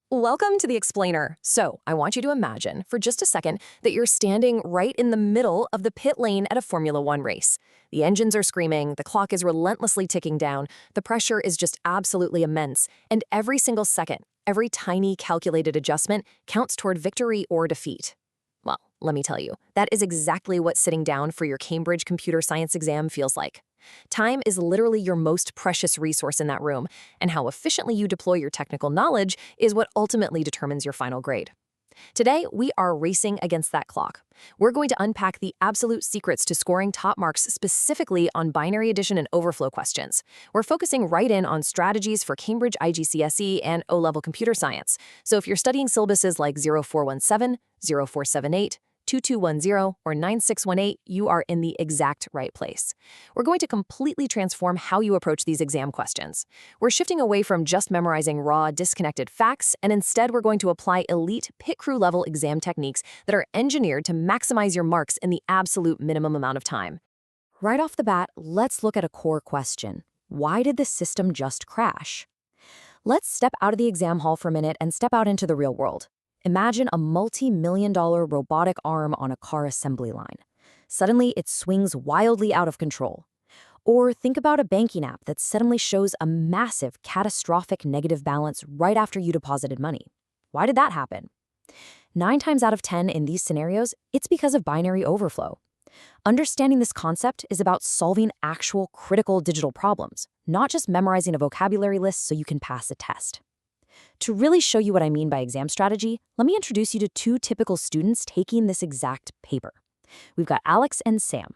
Welcome to the Explainer. So, I want you to imagine, for just a second, that you're standing right in the middle of the pit lane at a Formula One race. The engines are screaming, the clock is relentlessly ticking down, the pressure is just absolutely immense, and every single second, every tiny calculated adjustment counts toward victory or defeat. Well, let me tell you, that is exactly what sitting down for your Cambridge computer science exam feels like. Time is literally your most precious resource in that room, and how efficiently you deploy your technical knowledge is what ultimately determines your final grade. Today, we are racing against that clock. We're going to unpack the absolute secrets to scoring top marks specifically on binary addition and overflow questions. We're focusing right in on strategies for Cambridge IGCSE and O-level computer science. So if you're studying syllabuses like 0417, 0478, 2210, or 9618, you are in the exact right place. We're going to completely transform how you approach these exam questions. We're shifting away from just memorizing raw, disconnected facts, and instead we're going to apply elite pit crew level exam techniques that are engineered to maximize your marks in the absolute minimum amount of time. Right off the bat, let's look at a core question. Why did the system just crash? Let's step out of the exam hall for a minute and step out into the real world. Imagine a multi-million-dollar robotic arm on a car assembly line. Suddenly, it swings wildly out of control. Or think about a banking app that suddenly shows a massive, catastrophic negative balance right after you deposited money. Why did that happen? 9 times out of 10 in these scenarios, it's because of binary overflow. Understanding this concept is about solving actual critical digital problems, not just memorizing a vocabulary list so you can pass a test. To really show you what I mean by exam strategy, let me introduce you to 2 typical students taking this exact paper. We've got Alex and Sam.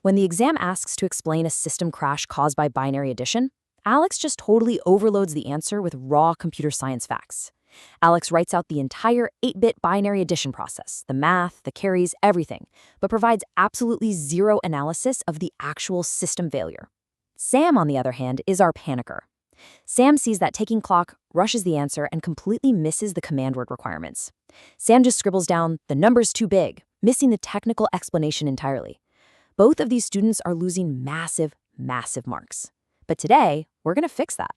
When the exam asks to explain a system crash caused by binary addition, Alex just totally overloads the answer with raw computer science facts. Alex writes out the entire 8-bit binary addition process, the math, the carries, everything, but provides absolutely zero analysis of the actual system failure. Sam, on the other hand, is our panicker. Sam sees that taking clock, rushes the answer, and completely misses the command word requirements. Sam just scribbles down, "The number's too big," missing the technical explanation entirely. Both of these students are losing massive, massive marks. But today, we're going to fix that.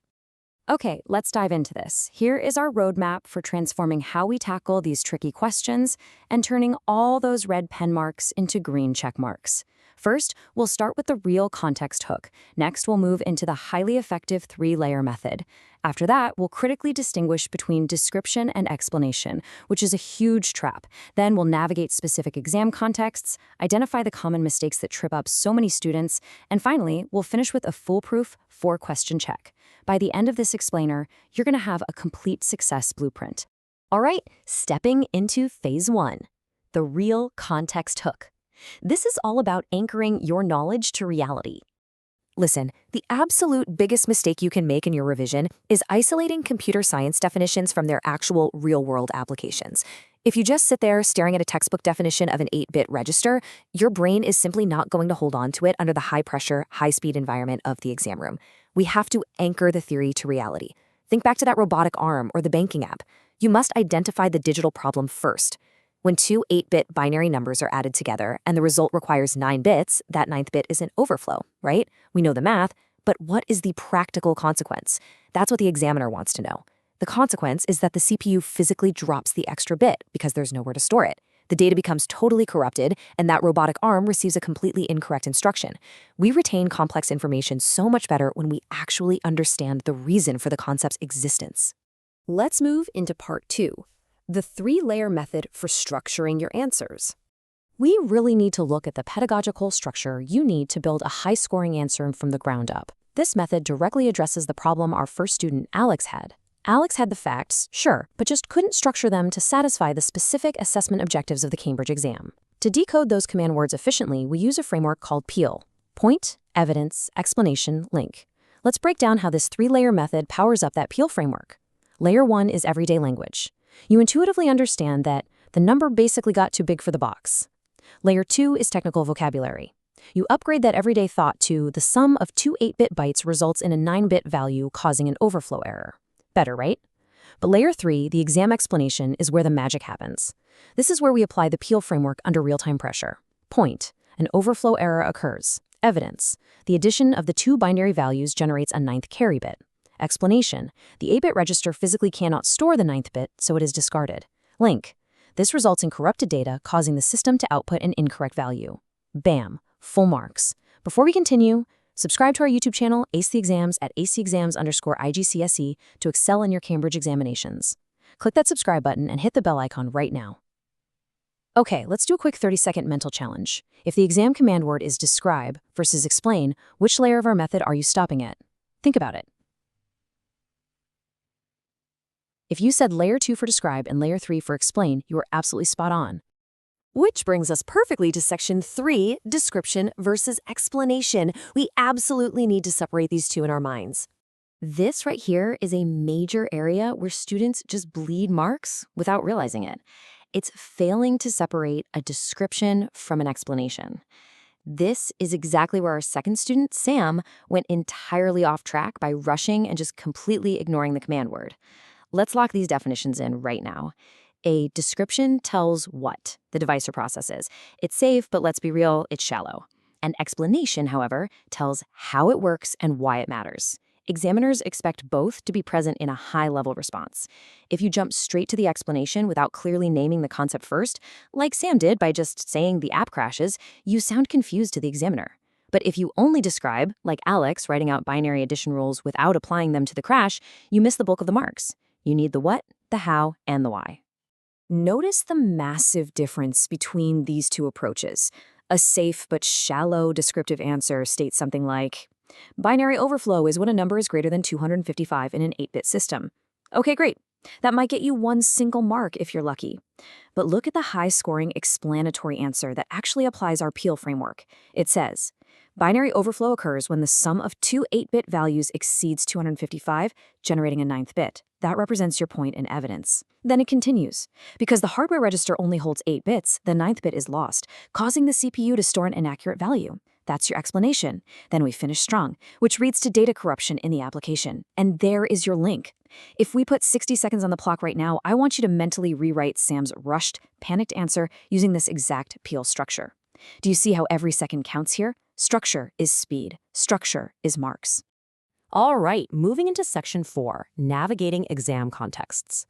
Okay, let's dive into this. Here is our roadmap for transforming how we tackle these tricky questions and turning all those red pen marks into green check marks. First, we'll start with the real context hook. Next, we'll move into the highly effective 3-layer method. After that, we'll critically distinguish between description and explanation, which is a huge trap. Then we'll navigate specific exam contexts, identify the common mistakes that trip up so many students, and finally, we'll finish with a foolproof 4-question check. By the end of this explainer, you're going to have a complete success blueprint. All right, stepping into phase 1, the real context hook. This is all about anchoring your knowledge to reality. Listen, the absolute biggest mistake you can make in your revision is isolating computer science definitions from their actual real-world applications. If you just sit there staring at a textbook definition of an 8-bit register, your brain is simply not going to hold on to it under the high-pressure, high-speed environment of the exam room. We have to anchor the theory to reality. Think back to that robotic arm or the banking app. You must identify the digital problem first. When 2 8-bit binary numbers are added together and the result requires 9 bits, that 9th bit is an overflow, right? We know the math, but what is the practical consequence? That's what the examiner wants to know. The consequence is that the CPU physically drops the extra bit because there's nowhere to store it. The data becomes totally corrupted, and that robotic arm receives a completely incorrect instruction. We retain complex information so much better when we actually understand the reason for the concept's existence. Let's move into part 2. The 3-layer method for structuring your answers. We really need to look at the pedagogical structure you need to build a high-scoring answer from the ground up. This method directly addresses the problem our first student, Alex, had. Alex had the facts, sure, but just couldn't structure them to satisfy the specific assessment objectives of the Cambridge exam. To decode those command words efficiently, we use a framework called PEAL: point, evidence, explanation, link. Let's break down how this 3-layer method powers up that PEAL framework. Layer 1 is everyday language. You intuitively understand that the number basically got too big for the box. Layer 2 is technical vocabulary. You upgrade that everyday thought to the sum of 2 8-bit bytes results in a 9-bit value causing an overflow error. Better, right? But layer 3, the exam explanation, is where the magic happens. This is where we apply the PEAL framework under real-time pressure. Point, an overflow error occurs. Evidence, the addition of the 2 binary values generates a 9th carry bit. Explanation. The 8-bit register physically cannot store the 9th bit, so it is discarded. Link. This results in corrupted data, causing the system to output an incorrect value. Bam. Full marks. Before we continue, subscribe to our YouTube channel, Ace the Exams at acexams_IGCSE to excel in your Cambridge examinations. Click that subscribe button and hit the bell icon right now. Okay, let's do a quick 30-second mental challenge. If the exam command word is describe versus explain, which layer of our method are you stopping at? Think about it. If you said layer 2 for describe and layer 3 for explain, you are absolutely spot on. Which brings us perfectly to section 3, description versus explanation. We absolutely need to separate these two in our minds. This right here is a major area where students just bleed marks without realizing it. It's failing to separate a description from an explanation. This is exactly where our second student, Sam, went entirely off track by rushing and just completely ignoring the command word. Let's lock these definitions in right now. A description tells what the device or process is. It's safe, but let's be real, it's shallow. An explanation, however, tells how it works and why it matters. Examiners expect both to be present in a high-level response. If you jump straight to the explanation without clearly naming the concept first, like Sam did by just saying the app crashes, you sound confused to the examiner. But if you only describe, like Alex writing out binary addition rules without applying them to the crash, you miss the bulk of the marks. You need the what, the how, and the why. Notice the massive difference between these two approaches. A safe but shallow descriptive answer states something like, binary overflow is when a number is greater than 255 in an 8-bit system. Okay, great. That might get you one single mark if you're lucky. But look at the high-scoring explanatory answer that actually applies our Peel framework. It says, binary overflow occurs when the sum of two 8-bit values exceeds 255, generating a 9th bit. That represents your point in evidence. Then it continues. Because the hardware register only holds 8 bits, the 9th bit is lost, causing the CPU to store an inaccurate value. That's your explanation. Then we finish strong, which leads to data corruption in the application. And there is your link. If we put 60 seconds on the clock right now, I want you to mentally rewrite Sam's rushed, panicked answer using this exact Peel structure. Do you see how every second counts here? Structure is speed. Structure is marks. All right, moving into section 4, navigating exam contexts.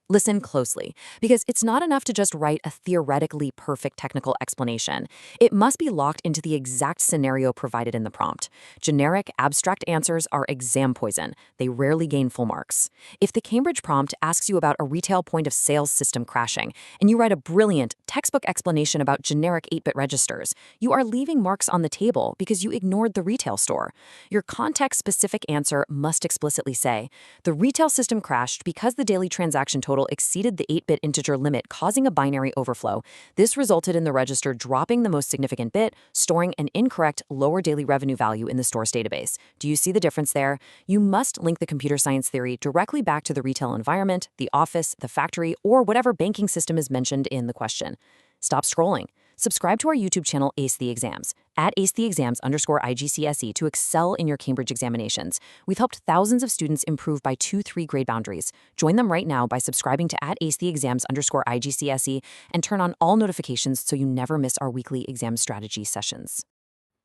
Listen closely, because it's not enough to just write a theoretically perfect technical explanation. It must be locked into the exact scenario provided in the prompt. Generic, abstract answers are exam poison. They rarely gain full marks. If the Cambridge prompt asks you about a retail point of sales system crashing, and you write a brilliant, textbook explanation about generic 8-bit registers, you are leaving marks on the table because you ignored the retail store. Your context-specific answer must explicitly say, the retail system crashed because the daily transaction total exceeded the 8-bit integer limit, causing a binary overflow. This resulted in the register dropping the most significant bit, storing an incorrect lower daily revenue value in the store's database. Do you see the difference there? You must link the computer science theory directly back to the retail environment, the office, the factory, or whatever banking system is mentioned in the question. Stop scrolling. Subscribe to our YouTube channel, Ace the Exams, at @AceTheExams_IGCSE to excel in your Cambridge examinations. We've helped thousands of students improve by 2-3 grade boundaries. Join them right now by subscribing to @AceTheExams_IGCSE and turn on all notifications so you never miss our weekly exam strategy sessions.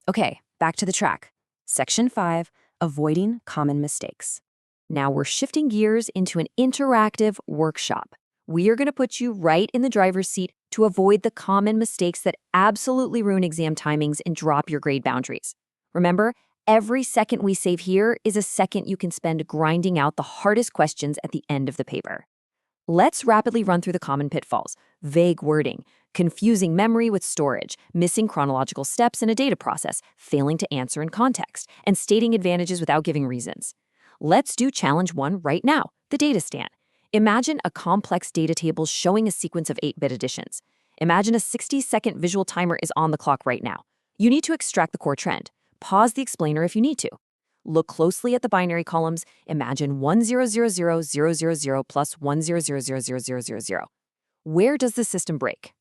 Okay, back to the track. Section 5, avoiding common mistakes. Now we're shifting gears into an interactive workshop. We are going to put you right in the driver's seat to avoid the common mistakes that absolutely ruin exam timings and drop your grade boundaries. Remember, every second we save here is a second you can spend grinding out the hardest questions at the end of the paper. Let's rapidly run through the common pitfalls: vague wording, confusing memory with storage, missing chronological steps in a data process, failing to answer in context, and stating advantages without giving reasons. Let's do challenge 1 right now, the data stand. Imagine a complex data table showing a sequence of 8-bit additions. Imagine a 60-second visual timer is on the clock right now. You need to extract the core trend. Pause the explainer if you need to. Look closely at the binary columns. Imagine 10000000 plus 10000000. Where does the system break?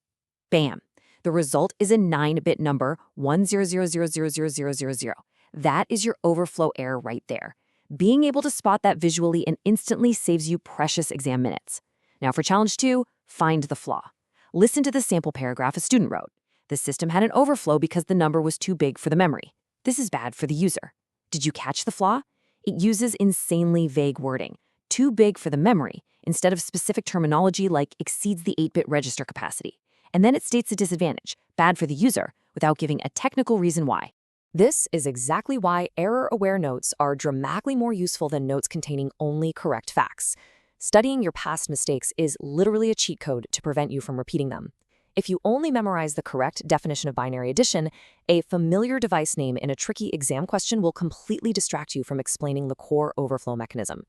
Bam! The result is a 9-bit number, 10000000. That is your overflow error right there. Being able to spot that visually and instantly saves you precious exam minutes. Now for challenge 2, find the flaw. Listen to the sample paragraph a student wrote. The system had an overflow because the number was too big for the memory. This is bad for the user. Did you catch the flaw? It uses insanely vague wording, too big for the memory, instead of specific terminology like exceeds the 8-bit register capacity. And then it states a disadvantage, bad for the user, without giving a technical reason why. This is exactly why error-aware notes are dramatically more useful than notes containing only correct facts. Studying your past mistakes is literally a cheat code to prevent you from repeating them. If you only memorize the correct definition of binary addition, a familiar device name in a tricky exam question will completely distract you from explaining the core overflow mechanism.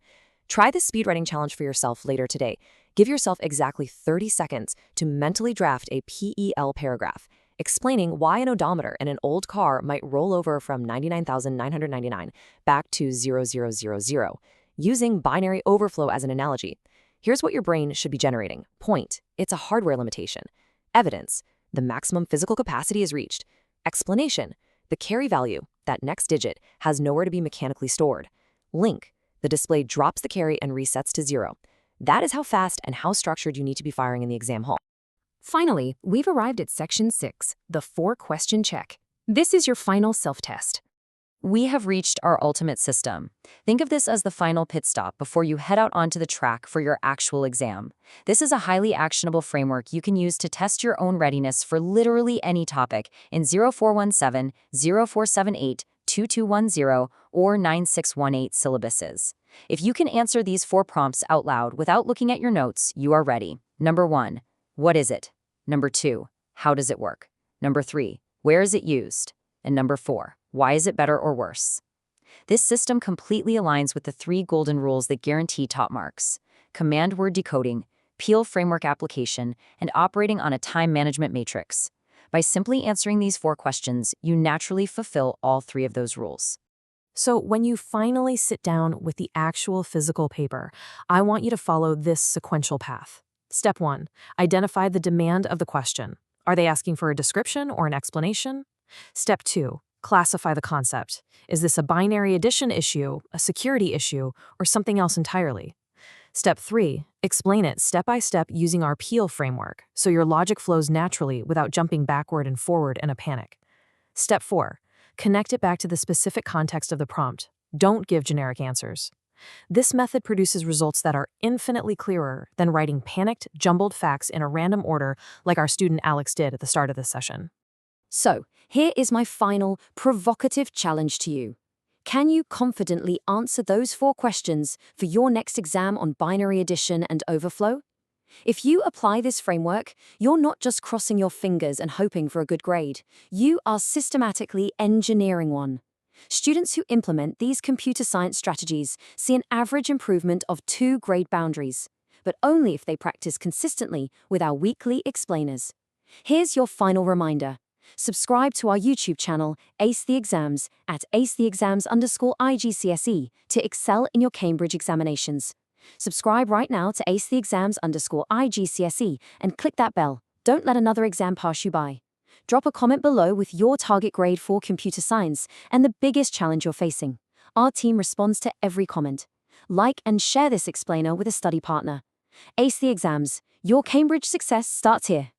Try the speed writing challenge for yourself later today. Give yourself exactly 30 seconds to mentally draft a PEL paragraph, explaining why an odometer in an old car might roll over from 99,999 back to 0000, using binary overflow as an analogy. Here's what your brain should be generating. Point, it's a hardware limitation. Evidence, the maximum physical capacity is reached. Explanation, the carry value, that next digit, has nowhere to be mechanically stored. Link, the display drops the carry and resets to 0. That is how fast and how structured you need to be firing in the exam hall. Finally, we've arrived at Section 6, the 4-question check. This is your final self-test. We have reached our ultimate system. Think of this as the final pit stop before you head out onto the track for your actual exam. This is a highly actionable framework you can use to test your own readiness for literally any topic in 0417, 0478, 2210, or 9618 syllabuses. If you can answer these 4 prompts out loud without looking at your notes, you are ready. Number 1, what is it? Number 2, how does it work? Number 3, where is it used? And number 4, why is it better or worse? This system completely aligns with the 3 golden rules that guarantee top marks: command word decoding, PEL framework application, and operating on a time management matrix. By simply answering these 4 questions, you naturally fulfill all 3 of those rules. So when you finally sit down with the actual physical paper, I want you to follow this sequential path. Step 1, identify the demand of the question. Are they asking for a description or an explanation? Step 2, classify the concept. Is this a binary addition issue, a security issue, or something else entirely? Step 3, explain it step by step using our PEL framework, so your logic flows naturally without jumping backward and forward in a panic. Step 4, connect it back to the specific context of the prompt. Don't give generic answers. This method produces results that are infinitely clearer than writing panicked, jumbled facts in a random order like our student Alex did at the start of this session. So, here is my final, provocative challenge to you. Can you confidently answer those 4 questions for your next exam on binary addition and overflow? If you apply this framework, you're not just crossing your fingers and hoping for a good grade. You are systematically engineering one. Students who implement these computer science strategies see an average improvement of 2 grade boundaries, but only if they practice consistently with our weekly explainers. Here's your final reminder. Subscribe to our YouTube channel, Ace the Exams, at acetheexams_IGCSE to excel in your Cambridge examinations. Subscribe right now to acetheexams_IGCSE and click that bell. Don't let another exam pass you by. Drop a comment below with your target grade for computer science and the biggest challenge you're facing. Our team responds to every comment. Like and share this explainer with a study partner. Ace the Exams. Your Cambridge success starts here.